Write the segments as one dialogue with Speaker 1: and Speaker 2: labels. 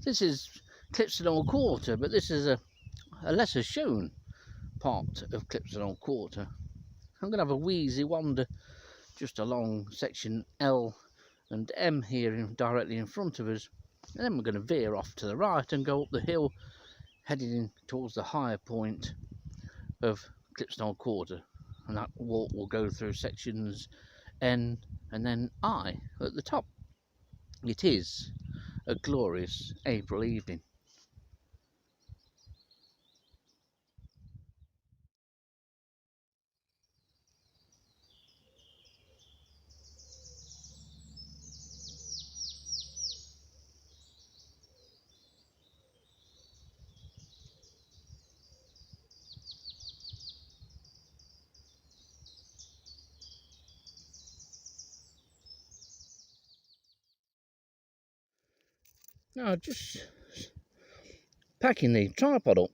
Speaker 1: This is Clipstone Old Quarter, but this is a lesser shown part of Clipstone Old Quarter. I'm going to have a wheezy wander just along section L and M here directly in front of us, and then we're going to veer off to the right and go up the hill heading in towards the higher point of Clipstone Old Quarter, and that walk will go through sections N and then I at the top. It is a glorious April evening. Now just packing the tripod up,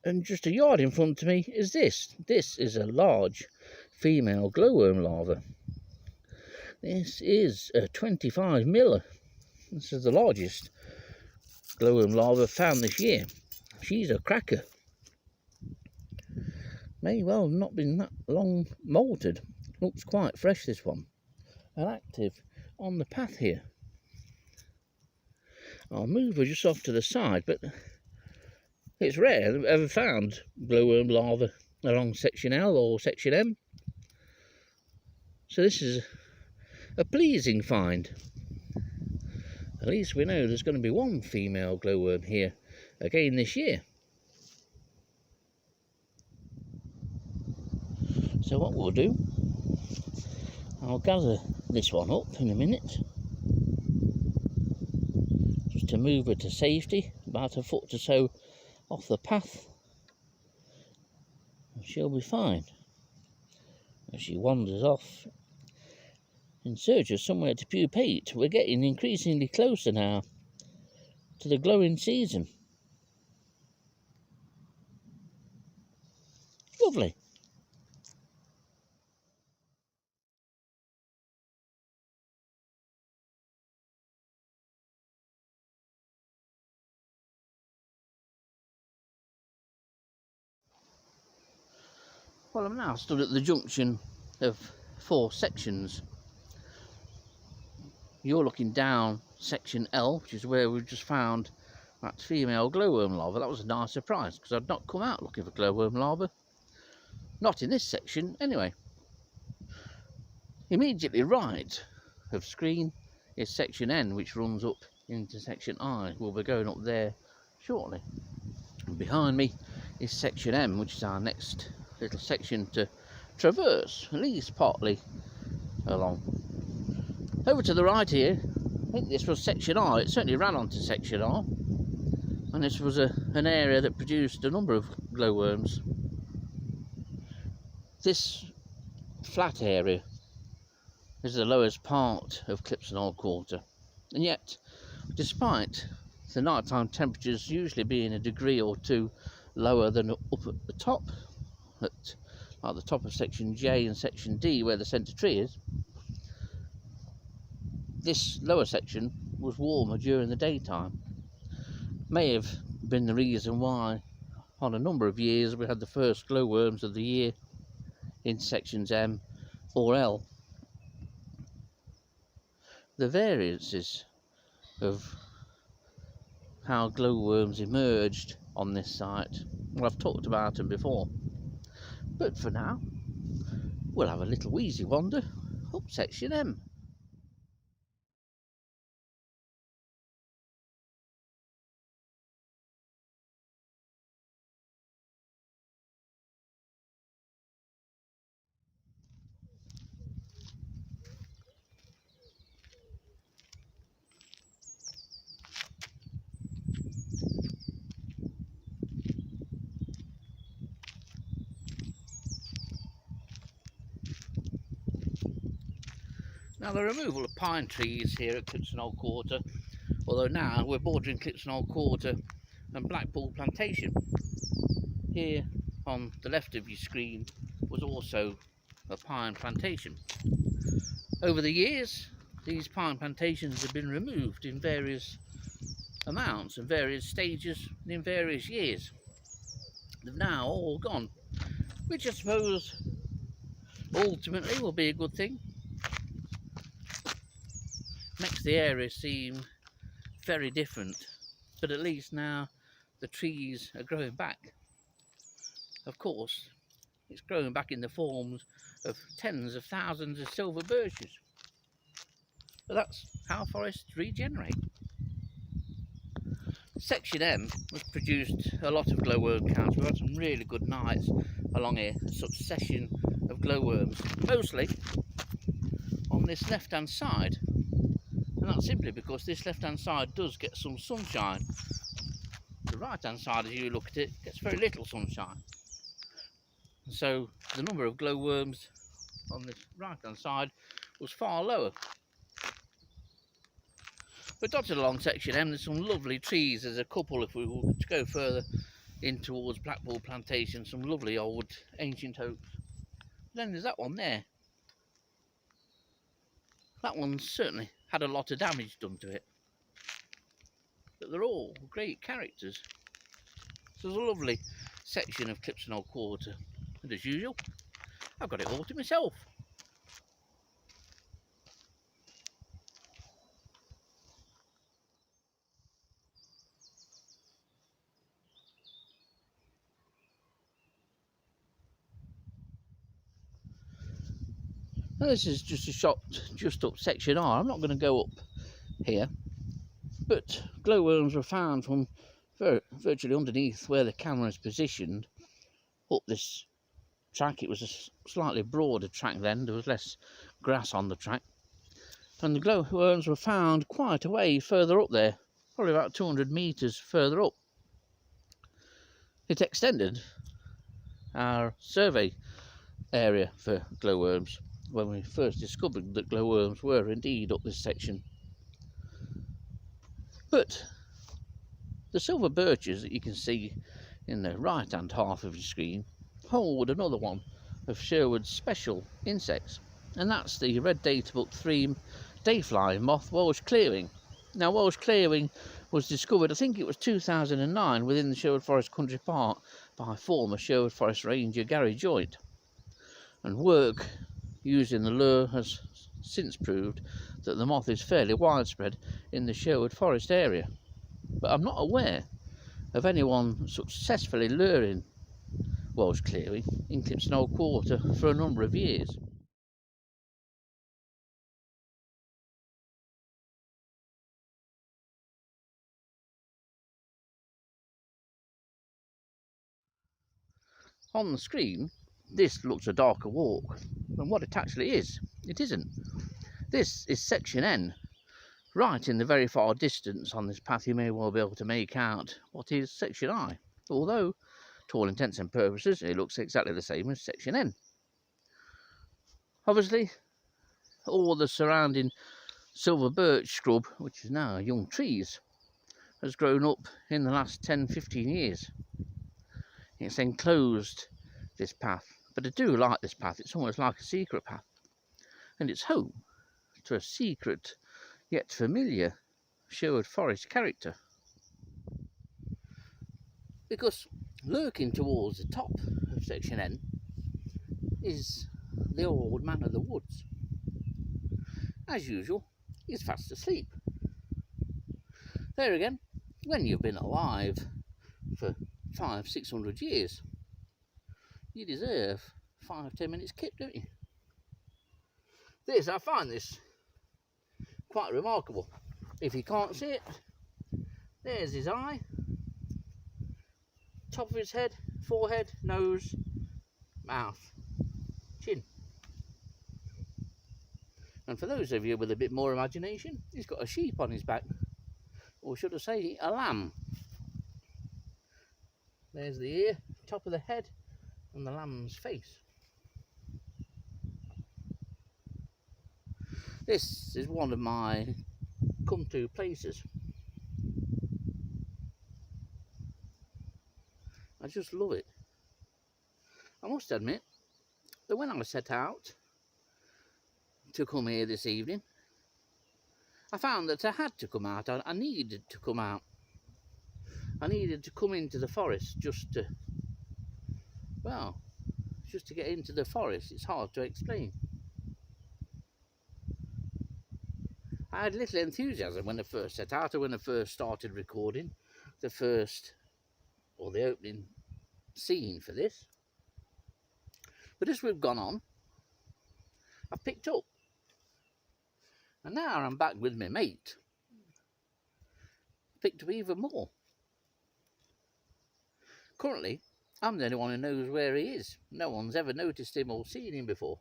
Speaker 1: and just a yard in front of me is this. This is a large female glowworm larva. This is a 25 miller. This is the largest glowworm larva found this year. She's a cracker. May well have not been that long moulted. Looks quite fresh, this one, and active on the path here. I'll move her just off to the side, but it's rare that I've ever found glowworm larva along section L or section M. So this is a pleasing find. At least we know there's going to be one female glowworm here again this year. So what we'll do, I'll gather this one up in a minute, just to move her to safety, about a foot or so off the path, and she'll be fine as she wanders off in search of somewhere to pupate. We're getting increasingly closer now to the glowing season. Lovely. Well, I'm now stood at the junction of 4 sections. You're looking down section L, which is where we've just found that female glowworm larva. That was a nice surprise, because I'd not come out looking for glowworm larva. Not in this section, anyway. Immediately right of screen is section N, which runs up into section I. We'll be going up there shortly. And behind me is section M, which is our next little section to traverse, at least partly along. Over to the right here, I think this was section R. It certainly ran onto section R, and this was an area that produced a number of glowworms. This flat area is the lowest part of Clipstone Old Quarter, and yet, despite the nighttime temperatures usually being a degree or two lower than up at the top, at the top of section J and section D where the centre tree is, this lower section was warmer during the daytime. May have been the reason why on a number of years we had the first glowworms of the year in sections M or L. The variances of how glowworms emerged on this site, well, I've talked about them before, but for now we'll have a little wheezy wander up section M. Now, the removal of pine trees here at Clipstone Old Quarter, although now we're bordering Clipstone Old Quarter and Blackpool Plantation. Here on the left of your screen was also a pine plantation. Over the years, these pine plantations have been removed in various amounts and various stages and in various years. They've now all gone, which I suppose ultimately will be a good thing. Makes the area seem very different, but at least now the trees are growing back. Of course, it's growing back in the forms of tens of thousands of silver birches. But that's how forests regenerate. Section M has produced a lot of glowworm counts. We've had some really good nights along here, a succession of glowworms, mostly on this left hand side, and that's simply because this left hand side does get some sunshine. The right hand side, as you look at it, gets very little sunshine, and so the number of glowworms on this right hand side was far lower. But dotted along section M there's some lovely trees. There's a couple, if we were to go further in towards Blackpool Plantation, some lovely old ancient oaks. Then there's that one there. That one's certainly had a lot of damage done to it, but they're all great characters. So there's a lovely section of Clipstone Old Quarter, and as usual I've got it all to myself. Now this is just a shot just up section R. I'm not going to go up here, but glowworms were found from virtually underneath where the camera is positioned up this track. It was a slightly broader track then, there was less grass on the track, and the glowworms were found quite a way further up there, probably about 200 metres further up. It extended our survey area for glowworms when we first discovered that glowworms were indeed up this section. But the silver birches that you can see in the right hand half of your screen hold another one of Sherwood's special insects, and that's the red data book 3 dayfly moth Welsh clearing. Now Welsh clearing was discovered, I think it was 2009, within the Sherwood Forest Country Park by former Sherwood Forest Ranger Gary Joint, and work using the lure has since proved that the moth is fairly widespread in the Sherwood Forest area. But I'm not aware of anyone successfully luring Welsh clearing in Clipstone Old Quarter for a number of years. On the screen this looks a darker walk than what it actually is. It isn't. This is section N. Right in the very far distance on this path you may well be able to make out what is section I, although to all intents and purposes it looks exactly the same as section N. Obviously all the surrounding silver birch scrub, which is now young trees, has grown up in the last 10-15 years. It's enclosed this path, but I do like this path. It's almost like a secret path, and it's home to a secret yet familiar Sherwood Forest character, because lurking towards the top of section N is the old man of the woods. As usual, he's fast asleep. There again, when you've been alive for 500-600 years, you deserve 5-10 minutes kip, don't you? I find this quite remarkable. If you can't see it, there's his eye, top of his head, forehead, nose, mouth, chin. And for those of you with a bit more imagination, he's got a sheep on his back, or should I say a lamb. There's the ear, top of the head, and the lamb's face. This is one of my come-to places. I just love it. I must admit that when I set out to come here this evening, I found that I had to come out. I needed to come out. I needed to come into the forest just to, well, just to get into the forest. It's hard to explain. I had little enthusiasm when I first set out, or when I first started recording the opening scene for this. But as we've gone on, I've picked up. And now I'm back with my mate. Picked up even more. Currently, I'm the only one who knows where he is. No one's ever noticed him or seen him before.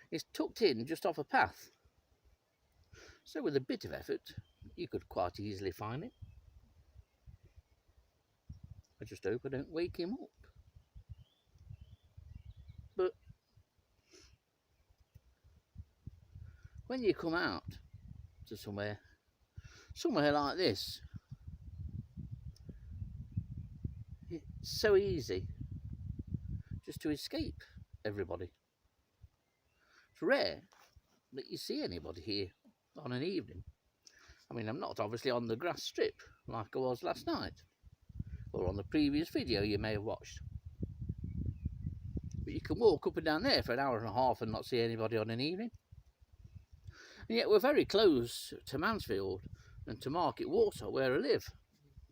Speaker 1: He's tucked in just off a path. So with a bit of effort, you could quite easily find him. I just hope I don't wake him up. But when you come out to somewhere like this, it's so easy just to escape everybody. It's rare that you see anybody here on an evening. I mean, I'm not obviously on the grass strip like I was last night, or on the previous video you may have watched. But you can walk up and down there for an hour and a half and not see anybody on an evening. And yet we're very close to Mansfield and to Market Water, where I live,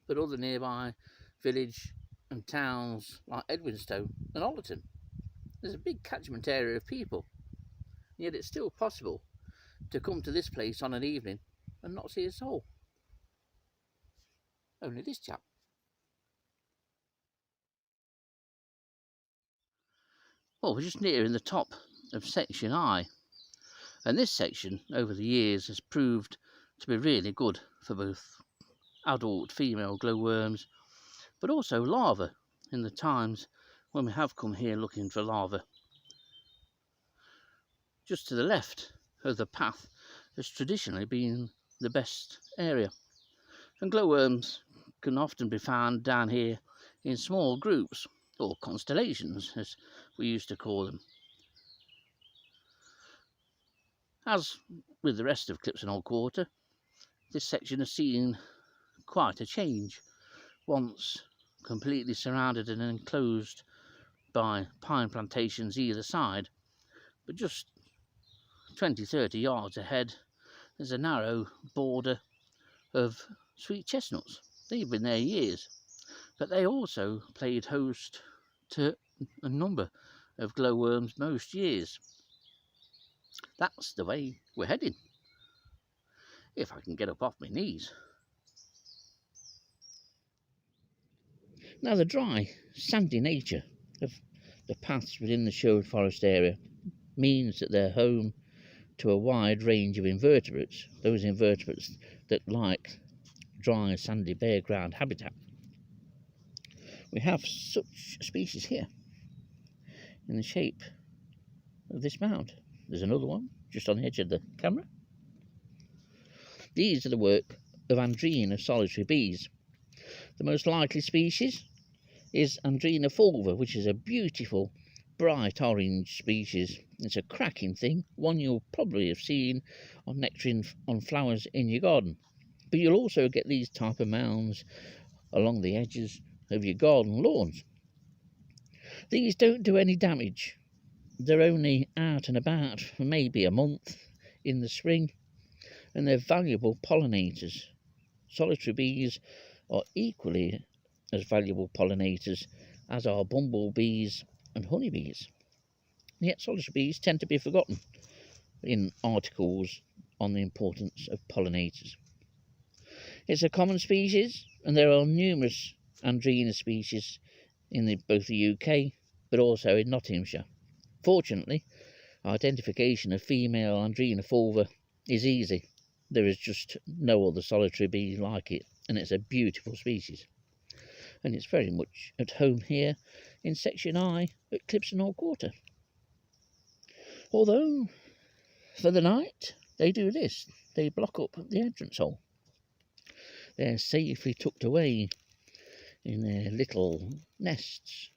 Speaker 1: but other nearby village and towns like Edwinstowe and Ollerton. There's a big catchment area of people, and yet it's still possible to come to this place on an evening and not see a soul. Only this chap. Well, we're just nearing the top of section I, and this section over the years has proved to be really good for both adult female glowworms, but also larvae in the times when we have come here looking for larvae. Just to the left of the path has traditionally been the best area, and glowworms can often be found down here in small groups, or constellations as we used to call them. As with the rest of Clipstone Old Quarter, this section has seen quite a change. Once completely surrounded and enclosed by pine plantations either side, but just 20-30 yards ahead there's a narrow border of sweet chestnuts. They've been there years, but they also played host to a number of glowworms most years. That's the way we're heading, if I can get up off my knees. Now, the dry, sandy nature of the paths within the Sherwood Forest area means that they're home to a wide range of invertebrates, those invertebrates that like dry, sandy, bare ground habitat. We have such species here in the shape of this mound. There's another one just on the edge of the camera. These are the work of Andrena solitary bees. The most likely species is Andrena fulva, which is a beautiful bright orange species. It's a cracking thing, one you'll probably have seen on nectaring on flowers in your garden. But you'll also get these type of mounds along the edges of your garden lawns. These don't do any damage. They're only out and about for maybe a month in the spring, and they're valuable pollinators. Solitary bees are equally as valuable pollinators as are bumblebees and honeybees. And yet solitary bees tend to be forgotten in articles on the importance of pollinators. It's a common species, and there are numerous Andrena species in both the UK but also in Nottinghamshire. Fortunately, identification of female Andrena fulva is easy. There is just no other solitary bee like it, and it's a beautiful species. And it's very much at home here in section I at Clipstone Old Quarter. Although, for the night, they do this. They block up the entrance hole. They're safely tucked away in their little nests.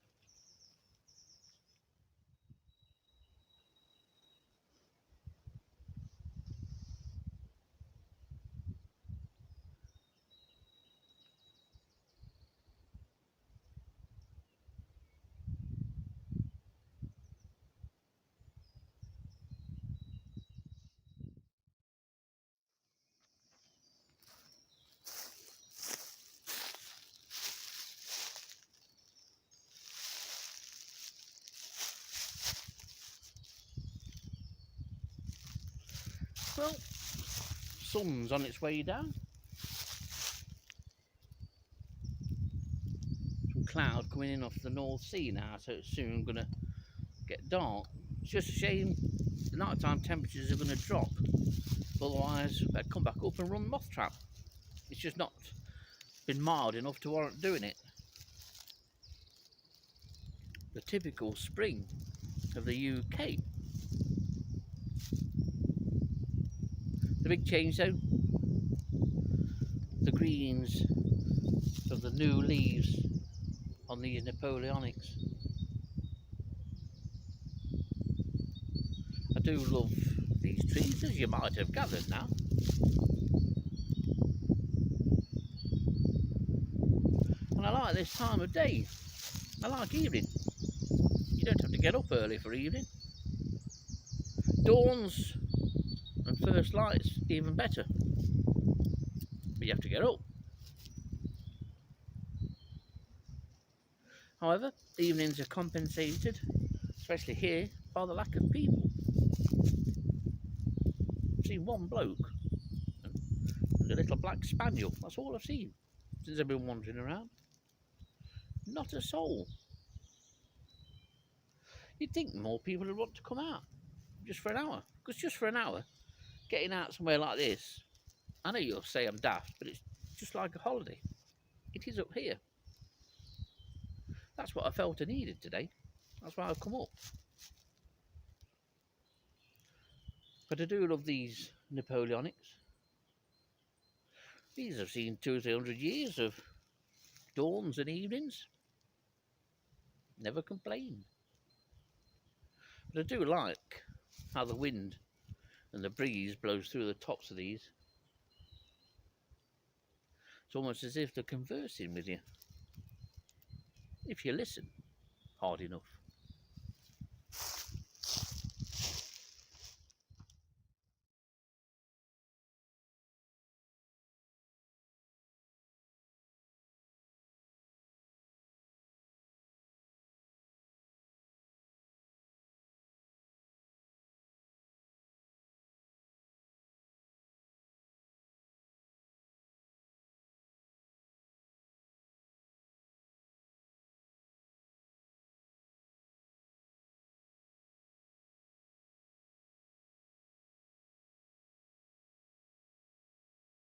Speaker 1: Well, sun's on its way down. Some cloud coming in off the North Sea now, so it's soon going to get dark. It's just a shame the nighttime temperatures are going to drop. Otherwise, they'd come back up and run moth trap. It's just not been mild enough to warrant doing it. The typical spring of the UK. The big change though, the greens of the new leaves on these Napoleonics. I do love these trees, as you might have gathered now. And I like this time of day. I like evening. You don't have to get up early for evening. Dawns and first lights even better. But you have to get up. However, evenings are compensated, especially here, by the lack of people. I've seen one bloke and a little black spaniel. That's all I've seen since I've been wandering around. Not a soul. You'd think more people would want to come out just for an hour. Because just for an hour, getting out somewhere like this, I know you'll say I'm daft, but it's just like a holiday. It is up here. That's what I felt I needed today. That's why I've come up. But I do love these Napoleonics. These have seen 200 or 300 years of dawns and evenings. Never complained. But I do like how the wind and the breeze blows through the tops of these. It's almost as if they're conversing with you, if you listen hard enough.